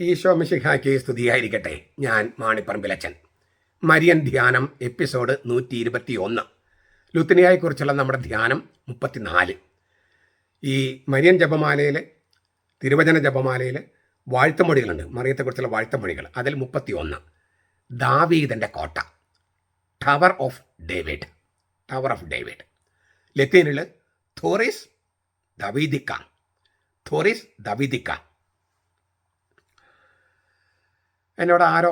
ഈശോ മിശിഹായ്ക്ക് സ്തുതിയായിരിക്കട്ടെ. ഞാൻ മാണിപ്പറമ്പിലച്ചൻ. മരിയൻ ധ്യാനം എപ്പിസോഡ് 121. ലുത്തിനിയായെക്കുറിച്ചുള്ള നമ്മുടെ ധ്യാനം 34. ഈ മരിയൻ ജപമാലയിൽ, തിരുവചന ജപമാലയിൽ വാഴ്ത്തുമൊഴികളുണ്ട്. മറിയത്തെക്കുറിച്ചുള്ള വാഴ്ത്തുമൊഴികൾ. അതിൽ 31 ദാവീദിൻ്റെ കോട്ട, tower of David. Tower of David ലത്തീനിൽ തോറിസ് ദവീദിക്ക. തോറിസ് ദവീദിക്ക. എന്നോട് ആരോ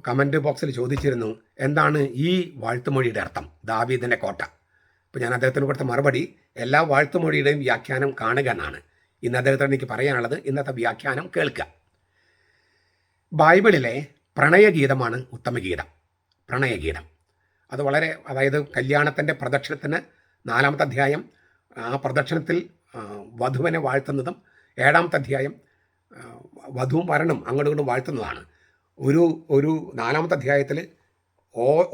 കമൻറ്റ് ബോക്സിൽ ചോദിച്ചിരുന്നു, എന്താണ് ഈ വാഴ്ത്തുമൊഴിയുടെ അർത്ഥം, ദാവീദിൻ്റെ കോട്ട. അപ്പോൾ ഞാൻ അദ്ദേഹത്തിന് കൊടുത്ത മറുപടി, എല്ലാ വാഴ്ത്തുമൊഴിയുടെയും വ്യാഖ്യാനം കാണുക എന്നാണ്. ഇന്ന് അദ്ദേഹത്തോട് എനിക്ക് പറയാനുള്ളത്, ഇന്നത്തെ വ്യാഖ്യാനം കേൾക്കുക. ബൈബിളിലെ പ്രണയഗീതമാണ് ഉത്തമഗീതം. പ്രണയഗീതം അത് വളരെ, അതായത് കല്യാണത്തിൻ്റെ പ്രദക്ഷിണത്തിന് 4-ാമത്തെ അധ്യായം, ആ പ്രദക്ഷിണത്തിൽ വധുവിനെ വാഴ്ത്തുന്നതും 7-ാമത്തെ അധ്യായം വധുവും വരനും അങ്ങോട്ടും ഇങ്ങോട്ടും വാഴ്ത്തുന്നതാണ്. ഒരു 4-ാമത്തെ അധ്യായത്തിൽ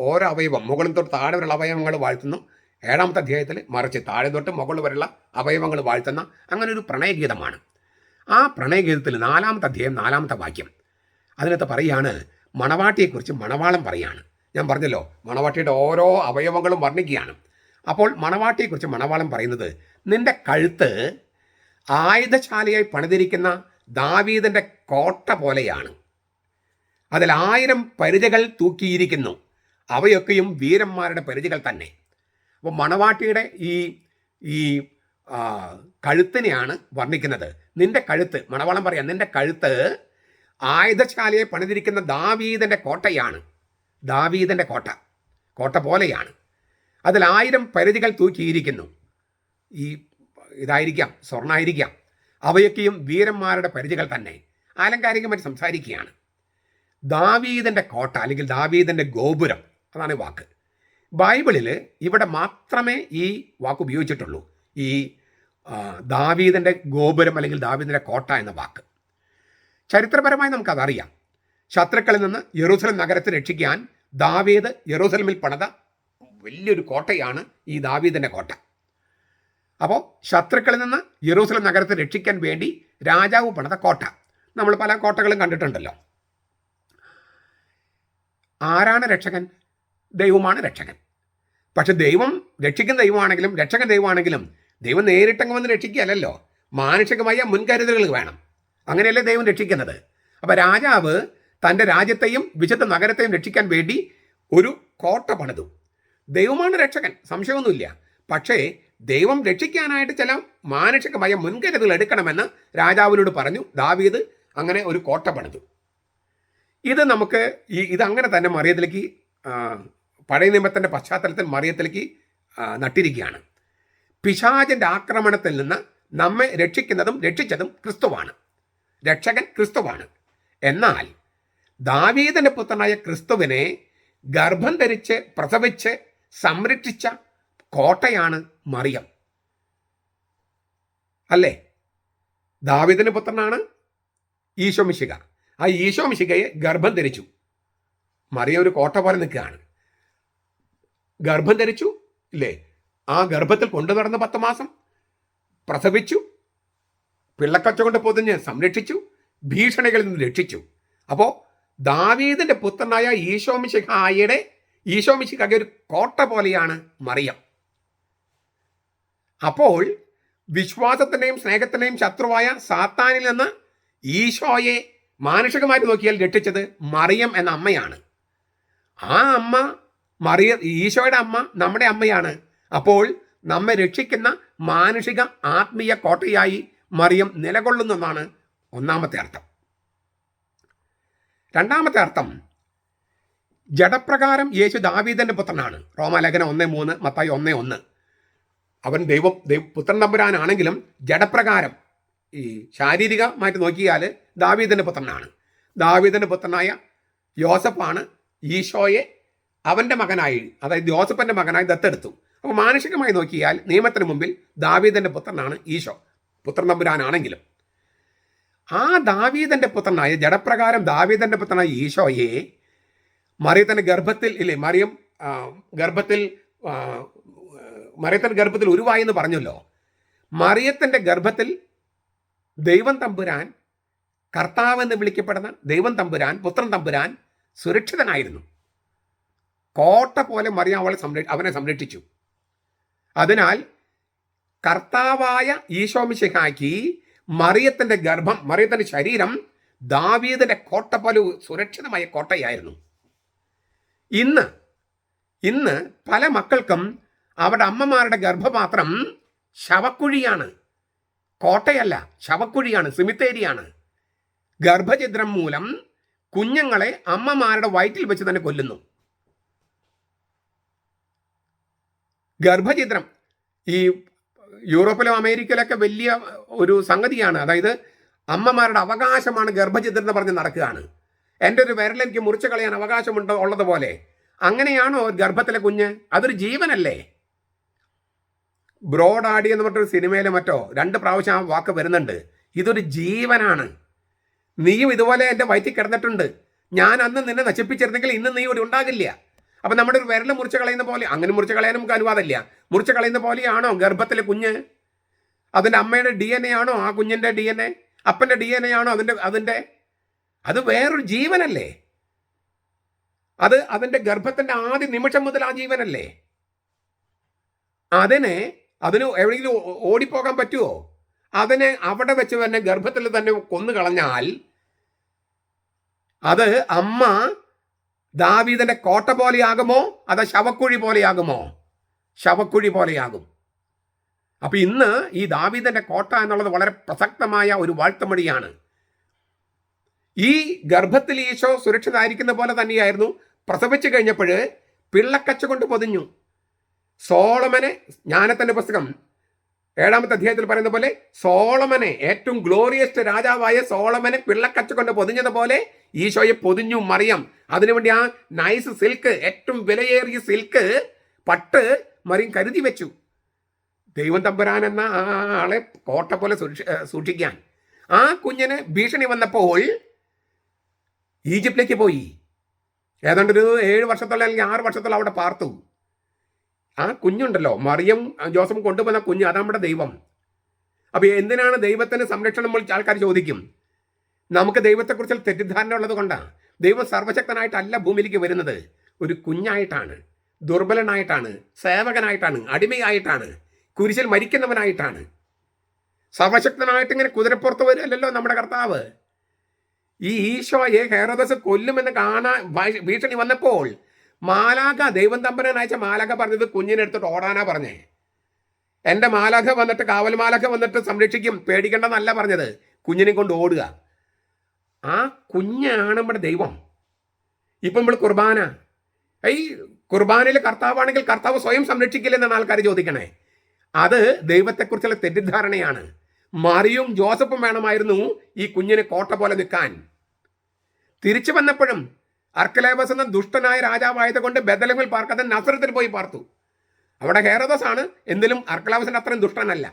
ഓരോ അവയവം, മുകളിൽ തൊട്ട് താഴെ വരെയുള്ള അവയവങ്ങൾ വാഴ്ത്തുന്നു. 7-ാമത്തെ അധ്യായത്തിൽ മറിച്ച് താഴെ തൊട്ട് മുകളിൽ വരെയുള്ള അവയവങ്ങൾ വാഴ്ത്തുന്ന അങ്ങനെ ഒരു പ്രണയഗീതമാണ്. ആ പ്രണയഗീതത്തിൽ 4-ാമത്തെ അധ്യായം 4-ാമത്തെ വാക്യം, അതിനകത്ത് പറയുകയാണ്, മണവാട്ടിയെക്കുറിച്ച് മണവാളൻ പറയുകയാണ്. ഞാൻ പറഞ്ഞല്ലോ, മണവാട്ടിയുടെ ഓരോ അവയവങ്ങളും വർണ്ണിക്കുകയാണ്. അപ്പോൾ മണവാട്ടിയെക്കുറിച്ച് മണവാളൻ പറയുന്നത്, നിന്റെ കഴുത്ത് ആയുധശാലയായി പണിതിരിക്കുന്ന ദാവീദിൻ്റെ കോട്ട പോലെയാണ്. അതിൽ 1000 പരിചകൾ തൂക്കിയിരിക്കുന്നു, അവയൊക്കെയും വീരന്മാരുടെ പരിചകൾ തന്നെ. അപ്പോൾ മണവാട്ടിയുടെ ഈ കഴുത്തിനെയാണ് വർണ്ണിക്കുന്നത്. നിന്റെ കഴുത്ത്, മണവാളം പറയാം, നിന്റെ കഴുത്ത് ആയുധശാലയെ പണിതിരിക്കുന്ന ദാവീദിൻ്റെ കോട്ടയാണ്. ദാവീദിൻ്റെ കോട്ട പോലെയാണ്. അതിൽ 1000 പരിചകൾ തൂക്കിയിരിക്കുന്നു. ഇതായിരിക്കാം, സ്വർണ്ണമായിരിക്കാം. അവയൊക്കെയും വീരന്മാരുടെ പരിചകൾ തന്നെ. ആലങ്കാരികമായിട്ട് സംസാരിക്കുകയാണ്. ദാവീദിൻ്റെ കോട്ട അല്ലെങ്കിൽ ദാവീദിൻ്റെ ഗോപുരം, അതാണ് വാക്ക്. ബൈബിളിൽ ഇവിടെ മാത്രമേ ഈ വാക്ക് ഉപയോഗിച്ചിട്ടുള്ളൂ, ഈ ദാവീദിൻ്റെ ഗോപുരം അല്ലെങ്കിൽ ദാവീദിൻ്റെ കോട്ട എന്ന വാക്ക്. ചരിത്രപരമായി നമുക്കതറിയാം. ശത്രുക്കളിൽ നിന്ന് യെരൂശലേം നഗരത്തെ രക്ഷിക്കാൻ ദാവീദ് യെരൂശലേമിൽ പണിത വലിയൊരു കോട്ടയാണ് ഈ ദാവീദിൻ്റെ കോട്ട. അപ്പോൾ ശത്രുക്കളിൽ നിന്ന് യെരൂശലേം നഗരത്തെ രക്ഷിക്കാൻ വേണ്ടി രാജാവ് പണിത കോട്ട. നമ്മൾ പല കോട്ടകളും കണ്ടിട്ടുണ്ടല്ലോ. ആരാണ് രക്ഷകൻ? ദൈവമാണ് രക്ഷകൻ. പക്ഷെ ദൈവം രക്ഷിക്കുന്ന ദൈവമാണെങ്കിലും രക്ഷകൻ ദൈവമാണെങ്കിലും ദൈവം നേരിട്ടങ്ങ് വന്ന് രക്ഷിക്കുകയല്ലോ, മാനുഷികമായ മുൻകരുതലുകൾ വേണം. അങ്ങനെയല്ലേ ദൈവം രക്ഷിക്കുന്നത്. അപ്പോൾ രാജാവ് തൻ്റെ രാജ്യത്തെയും വിശുദ്ധ നഗരത്തെയും രക്ഷിക്കാൻ വേണ്ടി ഒരു കോട്ട പണിതു. ദൈവമാണ് രക്ഷകൻ, സംശയമൊന്നുമില്ല. പക്ഷേ ദൈവം രക്ഷിക്കാനായിട്ട് ചില മാനുഷികമായ മുൻകരുതലുകൾ എടുക്കണമെന്ന് രാജാവിനോട് പറഞ്ഞു. ദാവീദ് അങ്ങനെ ഒരു കോട്ട പണിതു. ഇത് നമുക്ക് ഇതങ്ങനെ തന്നെ മറിയത്തിലേക്ക്, പഴയ നിയമത്തിൻ്റെ പശ്ചാത്തലത്തിൽ മറിയത്തിലേക്ക് നട്ടിരിക്കുകയാണ്. പിശാചിൻ്റെ ആക്രമണത്തിൽ നിന്ന് നമ്മെ രക്ഷിക്കുന്നതും രക്ഷിച്ചതും ക്രിസ്തുവാണ്. രക്ഷകൻ ക്രിസ്തുവാണ്. എന്നാൽ ദാവീദിൻ്റെ പുത്രനായ ക്രിസ്തുവിനെ ഗർഭം ധരിച്ച് പ്രസവിച്ച് സംരക്ഷിച്ച കോട്ടയാണ് മറിയം. അല്ലേ? ദാവീദിൻ്റെ പുത്രനാണ് ഈശോ മിശിഹ. ആ ഈശോ മിശിഹയെ ഗർഭം ധരിച്ചു. മറിയം ഒരു കോട്ട പോലെ നിൽക്കുകയാണ്. ഗർഭം ധരിച്ചു, ഇല്ലേ? ആ ഗർഭത്തിൽ കൊണ്ടു നടന്ന 10 മാസം പ്രസവിച്ചു, പിള്ളക്കച്ച കൊണ്ട് പൊതിഞ്ഞ് സംരക്ഷിച്ചു, ഭീഷണികളിൽ നിന്ന് രക്ഷിച്ചു. അപ്പോൾ ദാവീദിൻ്റെ പുത്രനായ ഈശോ മിശിഹായുടെ ഒരു കോട്ട പോലെയാണ് മറിയം. അപ്പോൾ വിശ്വാസത്തിൻ്റെയും സ്നേഹത്തിൻ്റെയും ശത്രുവായ സാത്താനിൽ നിന്ന് ഈശോയെ മാനുഷികമായിട്ട് നോക്കിയാൽ രക്ഷിച്ചത് മറിയം എന്ന അമ്മയാണ്. ആ അമ്മ ഈശോയുടെ അമ്മ നമ്മുടെ അമ്മയാണ്. അപ്പോൾ നമ്മെ രക്ഷിക്കുന്ന മാനുഷിക ആത്മീയ കോട്ടയായി മറിയം നിലകൊള്ളുന്നതാണ് ഒന്നാമത്തെ അർത്ഥം. രണ്ടാമത്തെ അർത്ഥം, ജഡപ്രകാരം യേശു ദാവീദിൻ്റെ പുത്രനാണ്. റോമാലേഖനം 1:3, മത്തായി 1:1. അവൻ പുത്രൻ തമ്പുരാനാണെങ്കിലും ജഡപ്രകാരം ഈ ശാരീരികമായിട്ട് നോക്കിയാൽ ദാവീദിൻ്റെ പുത്രനാണ്. ദാവീദിൻ്റെ പുത്രനായ യോസഫാണ് ഈശോയെ അവൻ്റെ മകനായി, അതായത് യോസഫിൻ്റെ മകനായി ദത്തെടുത്തു. അപ്പോൾ മാനുഷികമായി നോക്കിയാൽ നിയമത്തിന് മുമ്പിൽ ദാവീദിൻ്റെ പുത്രനാണ് ഈശോ, പുത്രൻ തമ്പുരാനാണെങ്കിലും. ആ ദാവീദിൻ്റെ പുത്രനായ, ജഡപ്രകാരം ദാവീദിൻ്റെ പുത്രനായ ഈശോയെ മറിയത്തിൻ്റെ ഗർഭത്തിൽ, ഇല്ലേ, മറിയത്തിൻ്റെ ഗർഭത്തിൽ ഉരുവായി എന്ന് പറഞ്ഞല്ലോ. മറിയത്തിൻ്റെ ഗർഭത്തിൽ ദൈവം തമ്പുരാൻ കർത്താവ് എന്ന് വിളിക്കപ്പെടുന്ന ദൈവം തമ്പുരാൻ, പുത്രൻ തമ്പുരാൻ സുരക്ഷിതനായിരുന്നു. കോട്ട പോലെ മറിയം അവനെ സംരക്ഷിച്ചു. അതിനാൽ കർത്താവായ ഈശോ മിശിഹായ്ക്ക് മറിയത്തിന്റെ ഗർഭം, മറിയത്തിന്റെ ശരീരം ദാവീദിന്റെ കോട്ട പോലെ സുരക്ഷിതമായ കോട്ടയായിരുന്നു. ഇന്ന് പല മക്കൾക്കും അവരുടെ അമ്മമാരുടെ ഗർഭപാത്രം ശവക്കുഴിയാണ്, കോട്ടയല്ല, ശവക്കുഴിയാണ്, സിമിത്തേരിയാണ്. ഗർഭഛിദ്രം മൂലം കുഞ്ഞുങ്ങളെ അമ്മമാരുടെ വയറ്റിൽ വെച്ച് തന്നെ കൊല്ലുന്നു. ഗർഭഛിദ്രം ഈ യൂറോപ്പിലും അമേരിക്കയിലൊക്കെ വലിയ ഒരു സംഗതിയാണ്. അതായത് അമ്മമാരുടെ അവകാശമാണ് ഗർഭഛിദ്രം എന്ന് പറഞ്ഞ് നടക്കുകയാണ്. എൻ്റെ ഒരു വിരലെനിക്ക് മുറിച്ച് കളയാൻ അവകാശമുണ്ടോ ഉള്ളതുപോലെ. അങ്ങനെയാണോ ഗർഭത്തിലെ കുഞ്ഞ്? അതൊരു ജീവനല്ലേ? ബ്രോഡാഡി എന്ന് പറഞ്ഞൊരു സിനിമയിലെ മറ്റോ 2 പ്രാവശ്യം ആ വാക്ക് വരുന്നുണ്ട്. ഇതൊരു ജീവനാണ്. നീയും ഇതുപോലെ എൻ്റെ വയറ്റിൽ കിടന്നിട്ടുണ്ട്. ഞാൻ അന്ന് നിന്നെ നശിപ്പിച്ചിരുന്നെങ്കിൽ ഇന്ന് നീ ഇവിടെ ഉണ്ടാകില്ല. അപ്പം നമ്മുടെ ഒരു വിരൽ മുറിച്ച് കളയുന്ന പോലെ, അങ്ങനെ മുറിച്ച് കളയാൻ നമുക്ക് അനുവാദമില്ല. മുറിച്ച് കളയുന്ന പോലെയാണോ ഗർഭത്തിലെ കുഞ്ഞ്? അതിൻ്റെ അമ്മയുടെ DNA ആണോ ആ കുഞ്ഞിൻ്റെ DNA? അപ്പൻ്റെ DNA ആണോ അതിൻ്റെ? അത് വേറൊരു ജീവനല്ലേ? അതിൻ്റെ ഗർഭത്തിൻ്റെ ആദ്യ നിമിഷം മുതൽ ആ ജീവനല്ലേ? അതിന് എവിടെയെങ്കിലും ഓടിപ്പോകാൻ പറ്റുമോ? അതിനെ അവിടെ വെച്ച് തന്നെ ഗർഭത്തിൽ തന്നെ കൊന്നു കളഞ്ഞാൽ അത് അമ്മ ദാവീദിന്റെ കോട്ട പോലെയാകുമോ അതോ ശവക്കുഴി പോലെയാകുമോ? ശവക്കുഴി പോലെയാകും. അപ്പൊ ഇന്ന് ഈ ദാവീദിന്റെ കോട്ട എന്നുള്ളത് വളരെ പ്രസക്തമായ ഒരു വാഴ്ത്തമൊഴിയാണ്. ഈ ഗർഭത്തിൽ ഈശോ സുരക്ഷിതമായിരിക്കുന്ന പോലെ തന്നെയായിരുന്നു പ്രസവിച്ചു കഴിഞ്ഞപ്പോൾ പിള്ളക്കച്ച കൊണ്ട് പൊതിഞ്ഞു. സോളമനെ, ജ്ഞാനത്തിന്റെ പുസ്തകം 7-ാമത്തെ അധ്യായത്തിൽ പറയുന്ന പോലെ, സോളമനെ, ഏറ്റവും ഗ്ലോറിയസ്റ്റ് രാജാവായ സോളമനെ പിള്ളക്കച്ച കൊണ്ട് പൊതിഞ്ഞതുപോലെ ഈശോയെ പൊതിഞ്ഞു മറിയം. അതിനുവേണ്ടി ആ നൈസ് സിൽക്ക്, ഏറ്റവും വിലയേറിയ സിൽക്ക് പട്ട് മറിയം കരുതി വെച്ചു. ദൈവം തമ്പുരാൻ എന്ന ആ ആളെ കോട്ട പോലെ സൂക്ഷിക്കാൻ. ആ കുഞ്ഞിന് ഭീഷണി വന്നപ്പോൾ ഈജിപ്തിലേക്ക് പോയി. ഏതാണ്ട് ഒരു 7 വർഷത്തോളം അല്ലെങ്കിൽ 6 വർഷത്തോളം അവിടെ പാർത്തു. ആ കുഞ്ഞുണ്ടല്ലോ, മറിയം ജോസഫ് കൊണ്ടുവന്ന കുഞ്ഞ്, അതാണ് നമ്മുടെ ദൈവം. അപ്പൊ എന്തിനാണ് ദൈവത്തിന് സംരക്ഷണം വിളിച്ച് ആൾക്കാർ ചോദിക്കും? നമുക്ക് ദൈവത്തെക്കുറിച്ച് തെറ്റിദ്ധാരണ ഉള്ളത് കൊണ്ടാണ്. ദൈവം സർവശക്തനായിട്ടല്ല ഭൂമിയിലേക്ക് വരുന്നത്. ഒരു കുഞ്ഞായിട്ടാണ്, ദുർബലനായിട്ടാണ്, സേവകനായിട്ടാണ്, അടിമയായിട്ടാണ്, കുരിശിൽ മരിക്കുന്നവനായിട്ടാണ്. സർവശക്തനായിട്ട് ഇങ്ങനെ കുതിരപ്പുറത്ത് വരുമല്ലോ നമ്മുടെ കർത്താവ്. ഈ ഈശോയെ ഹെരോദസ് കൊല്ലുമെന്ന് കാണാൻ ഭീഷണി വന്നപ്പോൾ മാലാഖ, ദൈവം തമ്പുരാൻ അയച്ച മാലാഖ പറഞ്ഞത് കുഞ്ഞിനെ എടുത്തിട്ട് ഓടാനാ പറഞ്ഞേ. എൻ്റെ മാലാഖ വന്നിട്ട്, കാവൽ മാലാഖ വന്നിട്ട് സംരക്ഷിക്കും, പേടിക്കേണ്ടെന്നല്ല പറഞ്ഞത്. കുഞ്ഞിനെ കൊണ്ട് ഓടുക. ആ കുഞ്ഞാണ് നമ്മുടെ ദൈവം. ഇപ്പം നമ്മൾ കുർബാന, ഈ കുർബാനയിൽ കർത്താവാണെങ്കിൽ കർത്താവ് സ്വയം സംരക്ഷിക്കില്ലെന്നാണ് ആൾക്കാർ ചോദിക്കണേ. അത് ദൈവത്തെക്കുറിച്ചുള്ള തെറ്റിദ്ധാരണയാണ്. മറിയും ജോസഫും വേണമായിരുന്നു ഈ കുഞ്ഞിനെ കോട്ട പോലെ നിൽക്കാൻ. തിരിച്ചു വന്നപ്പോഴും അർക്കലേബസ് എന്ന ദുഷ്ടനായ രാജാവായത് കൊണ്ട് ബെഥലഹേമിൽ പാർക്കാതെ നസറത്തിൽ പോയി പാർത്തു. അവിടെ ഹെരോദസ് ആണ്, എന്തിലും അർക്കലേബസിന്റെ അത്രയും ദുഷ്ടനല്ല.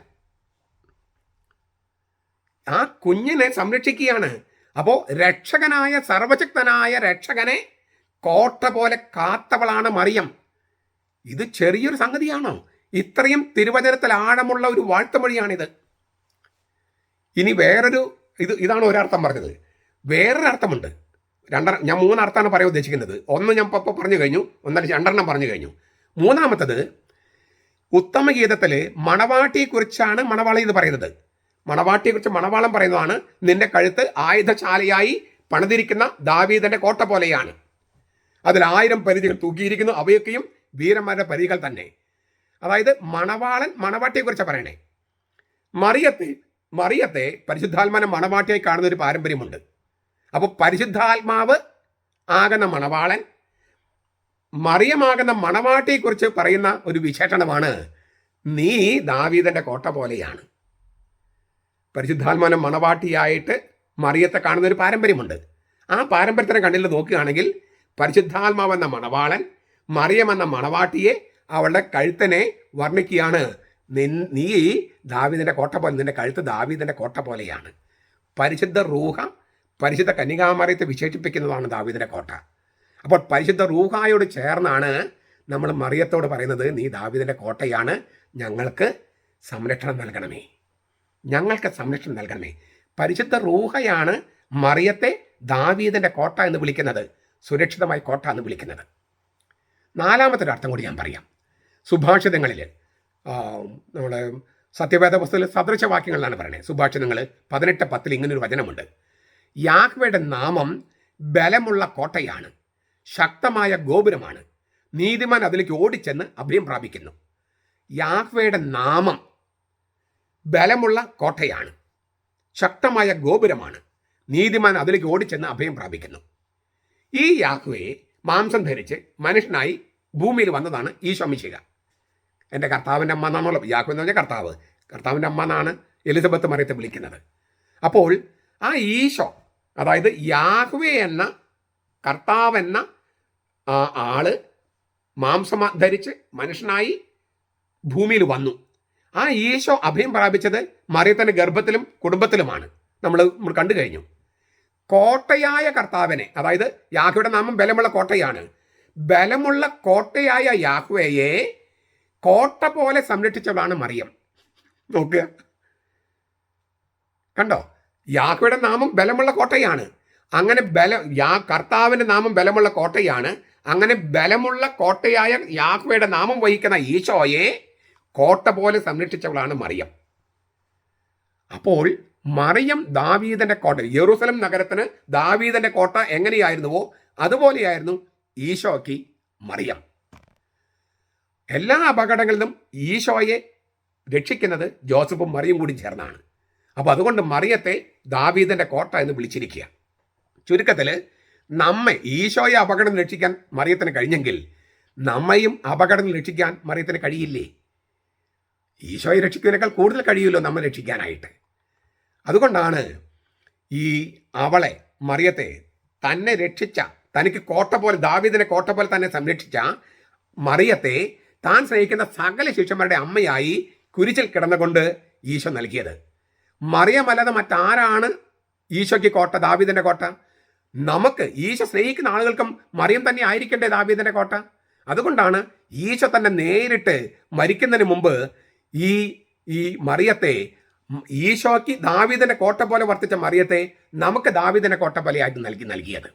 ആ കുഞ്ഞിനെ സംരക്ഷിക്കുകയാണ്. അപ്പോ രക്ഷകനായ, സർവശക്തനായ രക്ഷകനെ കോട്ട പോലെ കാത്തവളാണ് മറിയം. ഇത് ചെറിയൊരു സംഗതിയാണോ? ഇത്രയും തിരുവചനത്തിൽ ആഴമുള്ള ഒരു വാഴ്ത്തമൊഴിയാണിത്. ഇനി ഇതാണ് ഒരർത്ഥം പറഞ്ഞത്. വേറൊരു അർത്ഥമുണ്ട്. ഞാൻ 3 അർത്ഥമാണ് പറയാൻ ഉദ്ദേശിക്കുന്നത്. ഒന്ന് ഞാൻ ഇപ്പോൾ പറഞ്ഞു കഴിഞ്ഞു, 2 പറഞ്ഞു കഴിഞ്ഞു. മൂന്നാമത്തത്, ഉത്തമഗീതത്തിൽ മണവാട്ടിയെക്കുറിച്ചാണ് മണവാളൻ ഇത് പറയുന്നത്. മണവാട്ടിയെക്കുറിച്ച് മണവാളൻ പറയുന്നതാണ്, നിന്റെ കഴുത്ത് ആയുധശാലയായി പണിതിരിക്കുന്ന ദാവീദിന്റെ കോട്ട പോലെയാണ്. അതിൽ 1000 പരിധികൾ തൂക്കിയിരിക്കുന്നു, അവയൊക്കെയും വീരന്മാരുടെ പരിധികൾ തന്നെ. അതായത് മണവാളൻ മണവാട്ടിയെക്കുറിച്ചാണ് പറയണേ. മറിയത്തെ പരിശുദ്ധാത്മാവിനെ മണവാട്ടിയായി കാണുന്ന ഒരു പാരമ്പര്യമുണ്ട്. അപ്പോൾ പരിശുദ്ധാത്മാവ് ആകുന്ന മണവാളൻ, മറിയമാകുന്ന മണവാട്ടിയെക്കുറിച്ച് പറയുന്ന ഒരു വിശേഷണമാണ്, നീ ദാവീദിന്റെ കോട്ട പോലെയാണ്. പരിശുദ്ധാത്മാവിനെ മണവാട്ടിയായിട്ട് മറിയത്തെ കാണുന്ന ഒരു പാരമ്പര്യമുണ്ട്. ആ പാരമ്പര്യത്തിനെ കണ്ടിൽ നോക്കുകയാണെങ്കിൽ പരിശുദ്ധാത്മാവെന്ന മണവാളൻ മറിയമെന്ന മണവാട്ടിയെ, അവളുടെ കഴുത്തിനെ വർണ്ണിക്കുകയാണ്. നീ ദാവീദിന്റെ കോട്ട പോലെ, നിന്റെ കഴുത്ത് ദാവീദിന്റെ കോട്ട പോലെയാണ്. പരിശുദ്ധ റൂഹ പരിശുദ്ധ കന്യകാമറിയത്തെ വിശേഷിപ്പിക്കുന്നതാണ് ദാവീദിന്റെ കോട്ട. അപ്പോൾ പരിശുദ്ധ റൂഹായോട് ചേർന്നാണ് നമ്മൾ മറിയത്തോട് പറയുന്നത്, നീ ദാവീദിന്റെ കോട്ടയാണ്, ഞങ്ങൾക്ക് സംരക്ഷണം നൽകണമേ, ഞങ്ങൾക്ക് സംരക്ഷണം നൽകണമേ. പരിശുദ്ധ റൂഹയാണ് മറിയത്തെ ദാവീദിൻ്റെ കോട്ട എന്ന് വിളിക്കുന്നത്, സുരക്ഷിതമായ കോട്ട എന്ന് വിളിക്കുന്നത്. നാലാമത്തെ ഒരു അർത്ഥം കൂടി ഞാൻ പറയാം. സുഭാഷിതങ്ങളിൽ നമ്മൾ സത്യവേദ പുസ്തകത്തിൽ സദൃശവാക്യങ്ങളിലാണ് പറയുന്നത്. സുഭാഷിതങ്ങൾ 18:10 ഇങ്ങനൊരു വചനമുണ്ട്: യാഹ്വയുടെ നാമം ബലമുള്ള കോട്ടയാണ്, ശക്തമായ ഗോപുരമാണ്, നീതിമാൻ അതിലേക്ക് ഓടിച്ചെന്ന് അഭയം പ്രാപിക്കുന്നു. യാഹ്വയുടെ നാമം ബലമുള്ള കോട്ടയാണ്, ശക്തമായ ഗോപുരമാണ്, നീതിമാൻ അതിലേക്ക് ഓടിച്ചെന്ന് അഭയം പ്രാപിക്കുന്നു. ഈ യാഹ്വയെ മാംസം ധരിച്ച് മനുഷ്യനായി ഭൂമിയിൽ വന്നതാണ് ഈശോ മിശിഹ. എൻ്റെ കർത്താവിൻ്റെ അമ്മ എന്നാണല്ലോ യാഹ്വ എന്ന് പറഞ്ഞാൽ കർത്താവിൻ്റെ അമ്മ എന്നാണ് എലിസബത്ത് മറിയത്തെ വിളിക്കുന്നത്. അപ്പോൾ ആ ഈശോ, അതായത് യാഹ്വേ എന്ന കർത്താവെന്ന ആ ആള് മാംസം ധരിച്ച് മനുഷ്യനായി ഭൂമിയിൽ വന്നു. ആ ഈശോ അഭയം പ്രാപിച്ചത് മറിയത്തിൻ്റെ ഗർഭത്തിലും കുടുംബത്തിലുമാണ്. നമ്മൾ കണ്ടു കഴിഞ്ഞു. കോട്ടയായ കർത്താവിനെ, അതായത് യാഹ്വയുടെ നാമം ബലമുള്ള കോട്ടയാണ്, ബലമുള്ള കോട്ടയായ യാഹ്വയെ കോട്ട പോലെ സംരക്ഷിച്ചവളാണ് മറിയം. നോക്കുക, കണ്ടോ? യാഹ്വയുടെ നാമം ബലമുള്ള കോട്ടയാണ്. അങ്ങനെ കർത്താവിൻ്റെ നാമം ബലമുള്ള കോട്ടയാണ്. അങ്ങനെ ബലമുള്ള കോട്ടയായ യാഹ്വയുടെ നാമം വഹിക്കുന്ന ഈശോയെ കോട്ട പോലെ സംരക്ഷിച്ചവളാണ് മറിയം. അപ്പോൾ മറിയം ദാവീദിന്റെ കോട്ട, യെറൂസലം നഗരത്തിന് ദാവീദിന്റെ കോട്ട എങ്ങനെയായിരുന്നുവോ അതുപോലെയായിരുന്നു ഈശോയ്ക്ക് മറിയം. എല്ലാ അപകടങ്ങളിലും ഈശോയെ രക്ഷിക്കുന്നത് ജോസഫും മറിയും കൂടി ചേർന്നാണ്. അപ്പോൾ അതുകൊണ്ട് മറിയത്തെ ദാവീദിന്റെ കോട്ട എന്ന് വിളിച്ചിരിക്കുക. ചുരുക്കത്തിൽ, നമ്മെ ഈശോയെ അപകടം രക്ഷിക്കാൻ മറിയത്തിന് കഴിഞ്ഞെങ്കിൽ നമ്മയും അപകടം രക്ഷിക്കാൻ മറിയത്തിന് കഴിയില്ലേ? ഈശോയെ രക്ഷിക്കുന്നതിനേക്കാൾ കൂടുതൽ കഴിയുമല്ലോ നമ്മൾ രക്ഷിക്കാനായിട്ട്. അതുകൊണ്ടാണ് ഈ അവളെ, മറിയത്തെ, തന്നെ രക്ഷിച്ച, തനിക്ക് കോട്ട പോലെ, ദാവീദിനെ കോട്ട പോലെ തന്നെ സംരക്ഷിച്ച മറിയത്തെ താൻ സ്നേഹിക്കുന്ന സകല ശിഷ്യന്മാരുടെ അമ്മയായി കുരിശിൽ കിടന്നുകൊണ്ട് ഈശോ നൽകിയത്. മറിയമല്ലാതെ മറ്റാരാണ് ഈശോയ്ക്ക് കോട്ട, ദാവീദിന്റെ കോട്ട? നമുക്ക്, ഈശോ സ്നേഹിക്കുന്ന ആളുകൾക്കും മറിയം തന്നെ ആയിരിക്കണ്ടേ ദാവീദിന്റെ കോട്ട? അതുകൊണ്ടാണ് ഈശോ തന്നെ നേരിട്ട് മരിക്കുന്നതിന് മുമ്പ് ഈ മറിയത്തെ, ഈശോയ്ക്ക് ദാവീദിന്റെ കോട്ട പോലെ വർത്തിച്ച മറിയത്തെ നമുക്ക് ദാവീദിന്റെ കോട്ട പോലെയായിട്ട് നൽകിയത്.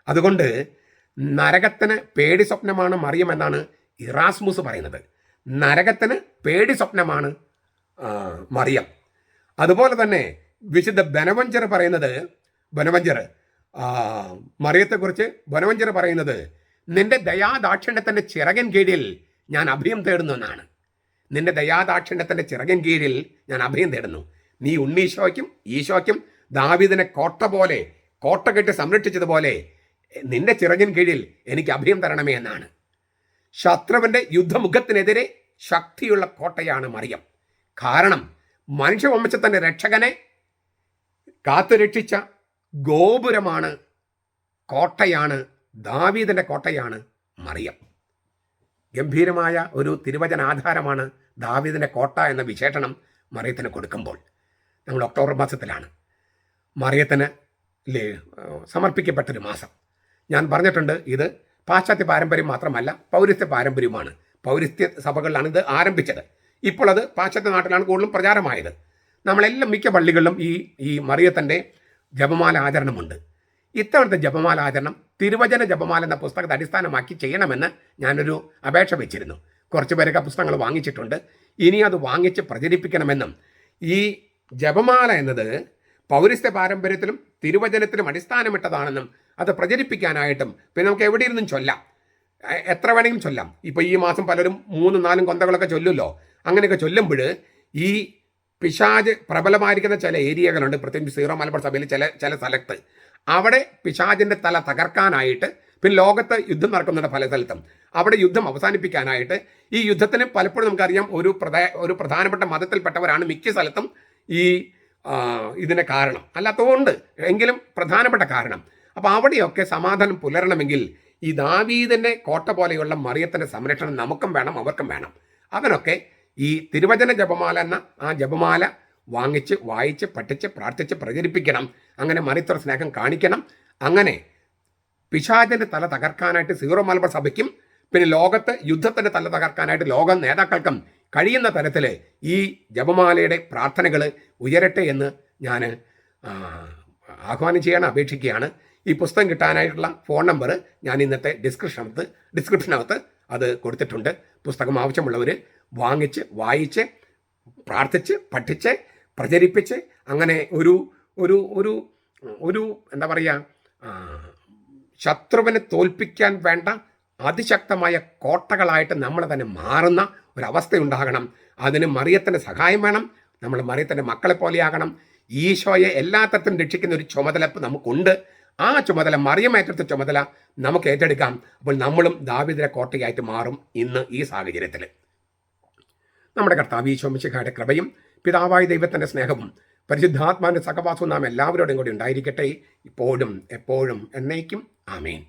അതുകൊണ്ട് നരകത്തിന് പേടി സ്വപ്നമാണ് മറിയം എന്നാണ് ഇറാസ്മുസ് പറയുന്നത്. നരകത്തിന് പേടി സ്വപ്നമാണ് മറിയം. അതുപോലെ തന്നെ വിശുദ്ധ ബനവഞ്ചർ പറയുന്നത്, മറിയത്തെക്കുറിച്ച് ബനവഞ്ചർ പറയുന്നത്, നിന്റെ ദയാദാക്ഷിണ്യത്തിൻ്റെ ചിറകൻ കീഴിൽ ഞാൻ അഭയം തേടുന്നു എന്നാണ്. നിന്റെ ദയാദാക്ഷിണ്യത്തിൻ്റെ ചിറകൻ കീഴിൽ ഞാൻ അഭയം തേടുന്നു. നീ ഉണ്ണീശോയ്ക്കും ഈശോയ്ക്കും ദാവീദിനെ കോട്ട പോലെ, കോട്ട കെട്ടി സംരക്ഷിച്ചതുപോലെ നിന്റെ ചിറകിൻ കീഴിൽ എനിക്ക് അഭയം തരണമേ എന്നാണ്. ശത്രുവിൻ്റെ യുദ്ധമുഖത്തിനെതിരെ ശക്തിയുള്ള കോട്ടയാണ് മറിയം. കാരണം മനുഷ്യവംശത്തിൻ്റെ രക്ഷകനെ കാത്തുരക്ഷിച്ച ഗോപുരമാണ്, കോട്ടയാണ്, ദാവീദിന്റെ കോട്ടയാണ് മറിയം. ഗംഭീരമായ ഒരു തിരുവചനാധാരമാണ് ദാവീദിന്റെ കോട്ട എന്ന വിശേഷണം മറിയത്തിന് കൊടുക്കുമ്പോൾ. നമ്മൾ ഒക്ടോബർ മാസത്തിലാണ് മറിയത്തിന് സമർപ്പിക്കപ്പെട്ടൊരു മാസം. ഞാൻ പറഞ്ഞിട്ടുണ്ട്, ഇത് പാശ്ചാത്യ പാരമ്പര്യം മാത്രമല്ല, പൗരസ്ത്യ പാരമ്പര്യമാണ്. പൗരസ്ത്യ സഭകളിലാണ് ഇത് ആരംഭിച്ചത്. ഇപ്പോൾ അത് പാശ്ചാത്യ നാട്ടിലാണ് കൂടുതലും പ്രചാരമായത്. നമ്മളെല്ലാം മിക്ക പള്ളികളിലും ഈ മറിയത്തിൻ്റെ ജപമാല ആചരണമുണ്ട്. ഇത്തവണത്തെ ജപമാല ആചരണം തിരുവചന ജപമാല എന്ന പുസ്തകത്തെ അടിസ്ഥാനമാക്കി ചെയ്യണമെന്ന് ഞാനൊരു അപേക്ഷ വെച്ചിരുന്നു. കുറച്ച് പേരൊക്കെ പുസ്തകങ്ങൾ വാങ്ങിച്ചിട്ടുണ്ട്. ഇനി അത് വാങ്ങിച്ച് പ്രചരിപ്പിക്കണമെന്നും, ഈ ജപമാല എന്നത് പൗരസ്ത്യ പാരമ്പര്യത്തിലും തിരുവചനത്തിലും അടിസ്ഥാനമിട്ടതാണെന്നും അത് പ്രചരിപ്പിക്കാനായിട്ടും, പിന്നെ നമുക്ക് എവിടെ ഇരുന്നും ചൊല്ലാം, എത്ര വേണമെങ്കിലും ചൊല്ലാം. ഇപ്പോൾ ഈ മാസം പലരും 3-4 കൊന്തകളൊക്കെ ചൊല്ലുമല്ലോ. അങ്ങനെയൊക്കെ ചൊല്ലുമ്പോൾ ഈ പിശാച് പ്രബലമായിരിക്കുന്ന ചില ഏരിയകളുണ്ട്, പ്രത്യേകിച്ച് സീറോ മലബാർ സഭയിൽ ചില സ്ഥലത്ത്. അവിടെ പിശാചിൻ്റെ തല തകർക്കാനായിട്ട്, പിന്നെ ലോകത്ത് യുദ്ധം നടക്കുന്നുണ്ട് പല സ്ഥലത്തും, അവിടെ യുദ്ധം അവസാനിപ്പിക്കാനായിട്ട്, ഈ യുദ്ധത്തിന് പലപ്പോഴും നമുക്കറിയാം ഒരു പ്രധാനപ്പെട്ട മതത്തിൽപ്പെട്ടവരാണ് മിക്ക സ്ഥലത്തും ഇതിന് കാരണം, അല്ലാത്തതുകൊണ്ട് എങ്കിലും പ്രധാനപ്പെട്ട കാരണം. അപ്പോൾ അവിടെയൊക്കെ സമാധാനം പുലരണമെങ്കിൽ ഈ ദാവീദിൻ്റെ കോട്ട പോലെയുള്ള മറിയത്തിൻ്റെ സംരക്ഷണം നമുക്കും വേണം, അവർക്കും വേണം. അതിനൊക്കെ ഈ തിരുവചന ജപമാല എന്ന ആ ജപമാല വാങ്ങിച്ച്, വായിച്ച്, പഠിച്ച്, പ്രാർത്ഥിച്ച് പ്രചരിപ്പിക്കണം. അങ്ങനെ മറിയത്തോട് സ്നേഹം കാണിക്കണം. അങ്ങനെ പിശാചിൻ്റെ തല തകർക്കാനായിട്ട് സീറോ മലബാർ സഭയ്ക്കും, പിന്നെ ലോകത്ത് യുദ്ധത്തിൻ്റെ തല തകർക്കാനായിട്ട് ലോക നേതാക്കൾക്കും കഴിയുന്ന തരത്തിൽ ഈ ജപമാലയുടെ പ്രാർത്ഥനകൾ ഉയരട്ടെ എന്ന് ഞാൻ ആഹ്വാനം ചെയ്യാണ്, അപേക്ഷിക്കുകയാണ്. ഈ പുസ്തകം കിട്ടാനായിട്ടുള്ള ഫോൺ നമ്പർ ഞാൻ ഇന്നത്തെ ഡിസ്ക്രിപ്ഷനകത്ത് അത് കൊടുത്തിട്ടുണ്ട്. പുസ്തകം ആവശ്യമുള്ളവർ വാങ്ങിച്ച് വായിച്ച് പ്രാർത്ഥിച്ച് പഠിച്ച് പ്രചരിപ്പിച്ച് അങ്ങനെ ഒരു ഒരു ഒരു ഒരു എന്താ പറയുക, ശത്രുവിനെ തോൽപ്പിക്കാൻ വേണ്ട അതിശക്തമായ കോട്ടകളായിട്ട് നമ്മൾ തന്നെ മാറുന്ന ഒരവസ്ഥയുണ്ടാകണം. അതിന് മറിയത്തിൻ്റെ സഹായം വേണം. നമ്മൾ മറിയത്തിൻ്റെ മക്കളെ പോലെയാകണം. ഈശോയെ എല്ലാ തരത്തിലും രക്ഷിക്കുന്ന ഒരു ചുമതല നമുക്കുണ്ട്. ആ ചുമതല, മറിയം ഏറ്റെടുത്ത ചുമതല നമുക്ക് ഏറ്റെടുക്കാം. അപ്പോൾ നമ്മളും ദാവീദിന്റെ കോട്ടയായിട്ട് മാറും ഇന്ന് ഈ സാഹചര്യത്തിൽ. നമ്മുടെ കർത്താവ് ഈശോ മിശിഹായുടെ കൃപയും പിതാവായ ദൈവത്തിൻ്റെ സ്നേഹവും പരിശുദ്ധാത്മാവിൻ്റെ സഹവാസവും നാം എല്ലാവരോടും കൂടി ഉണ്ടായിരിക്കട്ടെ, ഇപ്പോഴും എപ്പോഴും എന്നേക്കും. ആമേൻ.